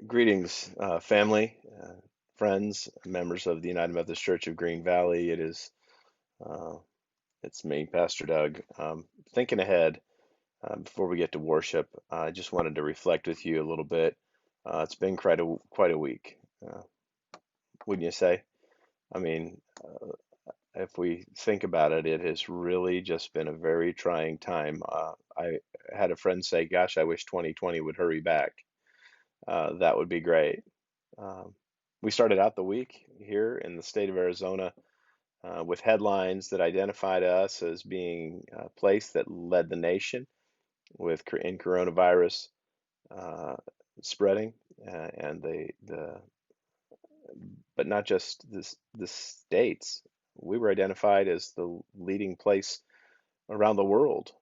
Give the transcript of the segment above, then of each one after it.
Greetings, family, friends, members of the United Methodist Church of Green Valley. Uh, it's me, Pastor Doug. Thinking ahead before we get to worship, I just wanted to reflect with you a little bit. It's been quite a week, wouldn't you say? I mean, if we think about it, it has really just been a very trying time. I had a friend say, "Gosh, I wish 2020 would hurry back. That would be great." Um, we started out the week here in the state of Arizona with headlines that identified us as being a place that led the nation in coronavirus uh, spreading, and but not just the states. We were identified as the leading place around the world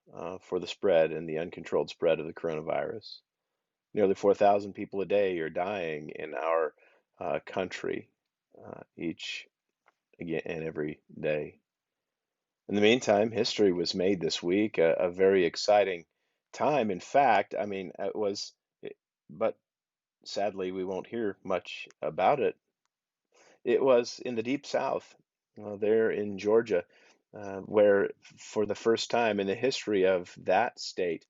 for the spread and the uncontrolled spread of the coronavirus. Nearly 4,000 people a day are dying in our country each again and every day. In the meantime, history was made this week, a very exciting time. In fact, I mean, but sadly, we won't hear much about it. It was in the Deep South, there in Georgia, where for the first time in the history of that state,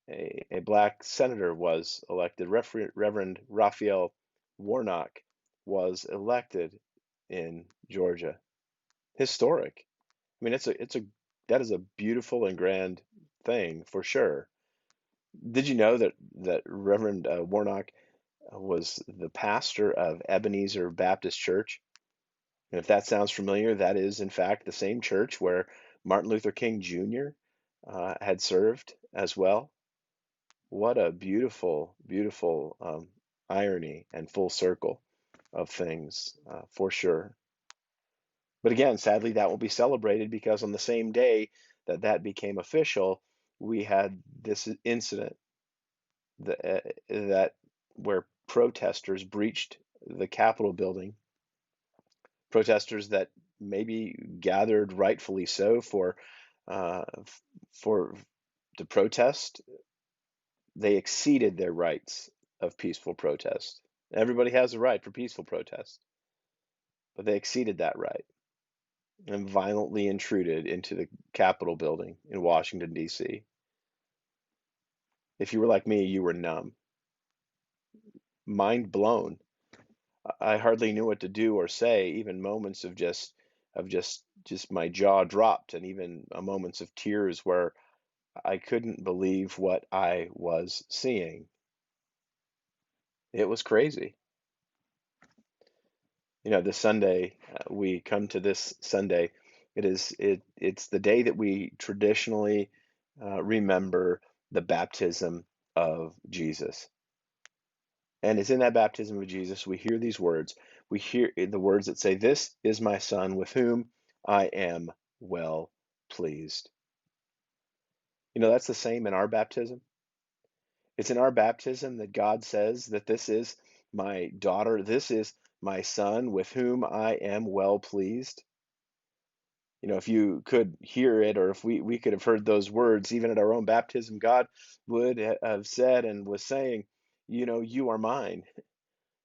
a black senator was elected. Reverend Raphael Warnock was elected in Georgia. Historic. I mean, that is a beautiful and grand thing for sure. Did you know that Reverend Warnock was the pastor of Ebenezer Baptist Church? And if that sounds familiar, that is in fact the same church where Martin Luther King Jr. Had served as well. What a beautiful, beautiful irony and full circle of things, for sure. But again, sadly, that will be celebrated because on the same day that that became official, we had this incident that where protesters breached the Capitol building, protesters that maybe gathered rightfully so uh, for to protest. They exceeded their rights of peaceful protest. Everybody has a right for peaceful protest, but they exceeded that right and violently intruded into the Capitol building in Washington, D.C. If you were like me, you were numb, mind blown. I hardly knew what to do or say, even moments of just my jaw dropped, and even moments of tears where I couldn't believe what I was seeing. It was crazy. This Sunday, we come to this Sunday. It's the day that we traditionally remember the baptism of Jesus. And it's in that baptism of Jesus we hear these words. We hear the words that say, "This is my son with whom I am well pleased." That's the same in our baptism. It's in our baptism that God says that this is my daughter, this is my son with whom I am well pleased. If you could hear it, or if we could have heard those words, even at our own baptism, God would have said and was saying, you are mine.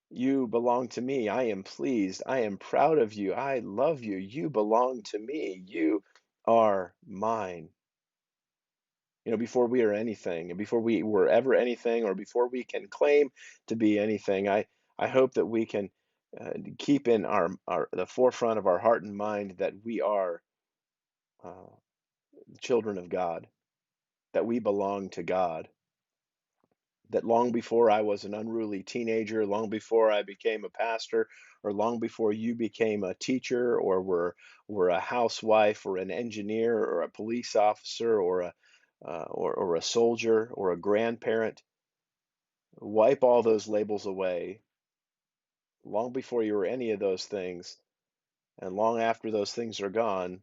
You belong to me. I am pleased. I am proud of you. I love you. You belong to me. You are mine. Before we are anything, and before we were ever anything, or before we can claim to be anything, I hope that we can keep in our the forefront of our heart and mind that we are uh, children of God, that we belong to God, that long before I was an unruly teenager, long before I became a pastor, or long before you became a teacher, or were a housewife, or an engineer, or a police officer, or a soldier, or a grandparent, wipe all those labels away. Long before you were any of those things, and long after those things are gone,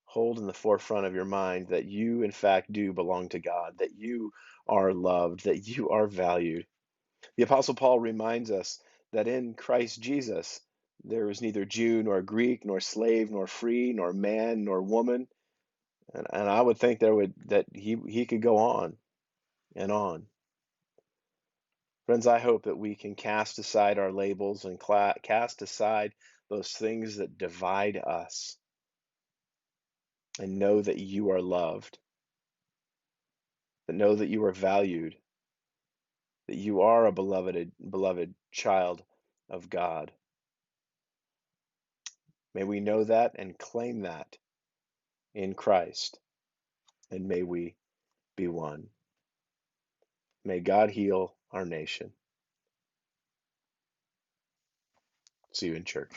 hold in the forefront of your mind that you, in fact, do belong to God, that you are loved, that you are valued. The Apostle Paul reminds us that in Christ Jesus, there is neither Jew nor Greek, nor slave, nor free, nor man, nor woman. And I would think that he could go on and on. Friends, I hope that we can cast aside our labels and cast aside those things that divide us and know that you are loved, that know that you are valued, that you are a beloved child of God. May we know that and claim that in Christ, and may we be one. May God heal our nation. See you in church.